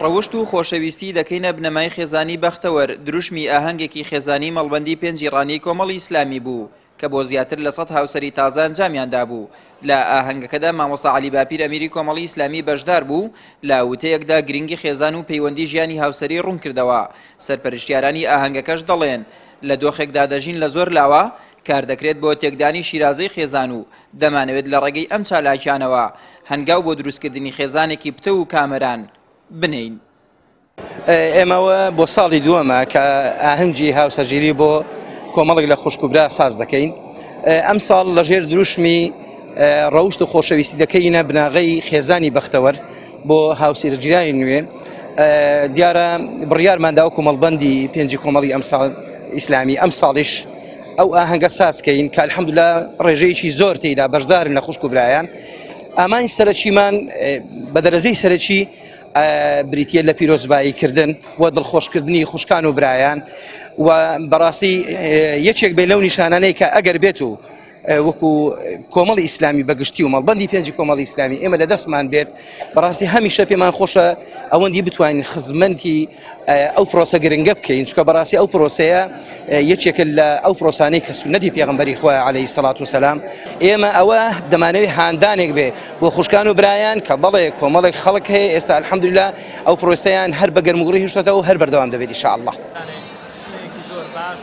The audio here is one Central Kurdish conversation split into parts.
ڕەوشت و خۆشەویستی دەکەینە بنەمای خێزانی بەختەوەر دروشمی ئاهەنگێکی خێزانی مەڵبەندی پێنجیڕانی کۆمەڵی ئیسلامی بوو کە بۆ زیاتر لە 100 هاوسەری تازە ئەنجامیاندا بوو. لە ئاهەنگەکەدا مامۆستا عەلی باپیر ئەمیری کۆمەڵی ئیسلامی بەشدار بوو لە وتەیەکدا گرنگی خێزان و پەیوەندی ژیانی هاوسەری ڕوون کردەوە. سەرپەرشتیارانی ئاهەنگەکەش دەڵێن لە دۆخێکدا دەژین لە زۆر لاوە کار دەکرێت بۆ تێکدانی شیرازەی خێزان و دەمانەوێت لە ڕێگەی ئەم چالاکیانەوە هەنگاو بۆ دروستکردنی خێزانێکی پتە و کامەران بنین. ئێمەوە بۆ ساڵی دووەمە کە ئاهەنگی هاوسەرگیری بۆ کۆمەڵێک لە خوشکوبرا ساز دەکەین. ئەم ساڵ لەژێر دروشمی ڕەوشت و خۆشەویستی دەکەینە بناغەی خێزانی بەختەوەر بۆ هاوسەرگیرانی نوێ. دیارە بڕیارماندا وەکو مەڵبەندی پێنجی کۆمەڵی ئیسلامی ئەم ساڵیش ئەو ئاهەنگە سازکەین کە الحەمدوللا ڕێژەیەکی زۆر تێیدا بەشدارن لە خوشکوبرایان. ئامانی سەرەکیمان بە دەرەزەی سەرەکی بریتە لە پیرۆزباییکردن و دڵخۆشکردنی خوشکان و برایان و بەڕاستی یەکێک بێ لەو نیشانانەی کە ئەگەر بێت و وەکو کۆمەڵی ئیسلامی بەگشتی و مەڵبەندی پێنجی کۆمەڵی ئیسلامی ئێمە لە دەستمان بێت بەڕاستی هەمیشە پێمان خۆشە ئەوەندی بتوانین خزمەتی ئەو پرۆسە گرنگە بکەین چکە بەڕاستی ئەو پرۆسەیە یەکێکە لە ئەو پرۆسانەی کە سونەتی پێغەمبەری خوا عەلەیهی سەڵات وسەلام. ئێمە ئەوە دەمانەوێت هاندانێک بێ بۆ خوشکان و برایان کە بەڵێ کۆمەڵێک خەڵک هەیە ئێستا الحەمدوللا ئەو پرۆسەیان هەر بە گەرموگڕی هێشتەوە و هەر بەردەوام دەبێت ئینشاءالله.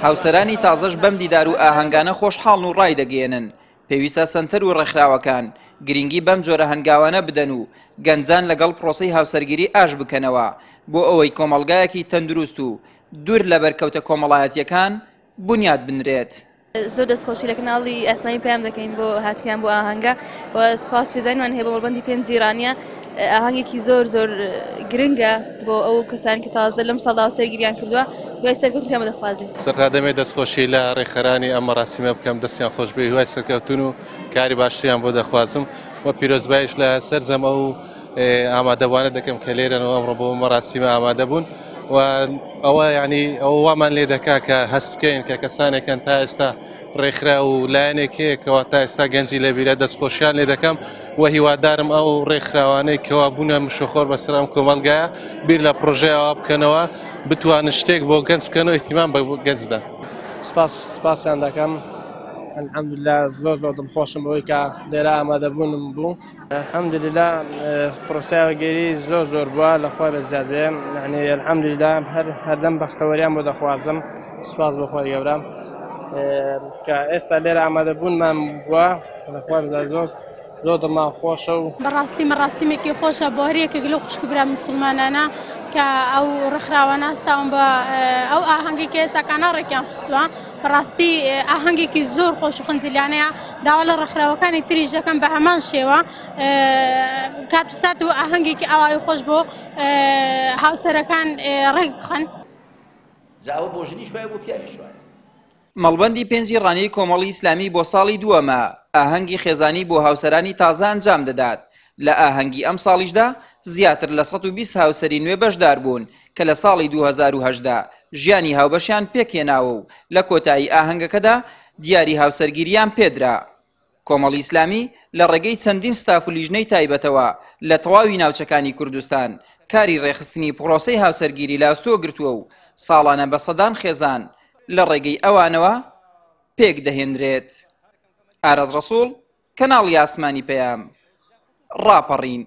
هاوسەرانی تازەش بەم دیدار و ئاهەنگانە خۆشحاڵن و ڕای دەگەێنن. پێویستە سنتەر و ڕێکخراوەکان گرنگی بەم جۆرە هەنگاوانە بدەن و گەنجان لەگەڵ پرۆسەی هاوسەرگیری ئاش بکەنەوە بۆ ئەوەی کۆمەڵگایەکی تەندروست و دوور لە بەرکەوتە کۆمەڵایەتیەکان بنیاد بنرێت. زۆر دەستخۆشی لە کەناڵی ئاسمانی پێیان دەکەین بۆ هاتیان بۆ ئاهەنگە و سوپاس پێزانیمان هەیە بە مەڵبەندی پێنجیڕانیە. ئاهەنگێکی زۆر زۆر گرنگە بۆ ئەو کەسانی کە تازە لەم ساڵدا هاوسەرگیریان کردووە دوای سەرکەوتنیان دەخوازیین. سەرتا دەمێت دەستخۆشی لە ڕێکخەرانی ئەم مەراسیمە بکەم دەستیان خۆش بێ هیوای سەرکەوتن و کاری باشتریان بۆ دەخوازم و پیرۆزبایش لە سەرجەم ئەو ئامادەوانە دەکەم کە لێرەنەوە ئەمڕۆ بۆ مەراسیمە ئامادە بوون و ئەوە یعنی ئەوە وامان لێ دەکا کە هەست بکەین کە کەسانێکن تا ئێستا ڕێکخرا و لایەنێک هەیە کەوا تا ئێستا گەنجی لەبیرە دەستخۆشیان لێ دەکەم و هیوادارم ئەو ڕێکخراوانەی کەوا بوونە مشۆخۆر بەسەر ئەم کۆمەڵگایە بیر لە پرۆژەیەوە بکەنەوە بتوانن شتێک بۆ گەنج بکەن و ئیحتیمام بە گەنج بدەن. سپاسیان دەکەم. الحەمدوللا زۆر زۆر دڵخۆشم بەوەی کە لێرە ئامادەبوونم بوو. الحەمدوللا پرۆسەیەوەگەری زۆر زۆر بووە لەخوا بەزیاد بێ یعنی الحەمدوللا هەردەم بەختەوەریان بۆ دەخوازم. سوپاس بەخۆی گەورە کە ئێستا لێرە ئامادەبوونمان بووە لەخوا بەزیاد زۆر دڵمان خۆشە و بەڕاستی مەراسیمێکی خۆشە بۆ هەرێکێک لەو خوشکبرا مسلمانانە کە ئەو ڕێکخراوانە ئەستاون بە ئەو ئاهەنگێکی ئێستا کاناڕێکیان خستووە. بەڕاستی ئاهەنگێکی زۆر خۆش و خەنجیلانەیە داوا لە ڕێکخراوەکانی تریش دەکەم بە هەمان شێوە کات و سات و ئاهەنگێکی ئاوای خۆش بۆ هاوسەرەکان ڕێک بخەن. زاوە بۆ ژنیش وایە بۆ پیاویش وایە. مەڵبەندی پێنجیڕانی کۆمەڵی ئیسلامی بۆ ساڵی دووەمە ئاهەنگی خێزانی بۆ هاوسەرانی تازە ئەنجام دەدات. لە ئاهەنگی ئەم ساڵیشدا زیاتر لە 120 هاوسەری نوێ بەشدار بوون کە لە ساڵی 2010 ژیانی هاوبەشیان پێکهێناوە و لە کۆتایی ئاهەنگەکەدا دیاری هاوسەرگیریان پێدرا. کۆمەڵی ئیسلامی لە ڕێگەی چەندین ستاف و لیژنەی تایبەتەوە لە تەواوی ناوچەکانی کوردستان کاری ڕێخستنی پرۆسەی هاوسەرگیری لاستۆ گرتووە و ساڵانە بە سەدان خێزان لە ڕێگەی ئەوانەوە پێک دەهێنرێت. ئارەز ڕەسوڵ، کەناڵی ئاسمانی پەیام، ڕاپەڕین.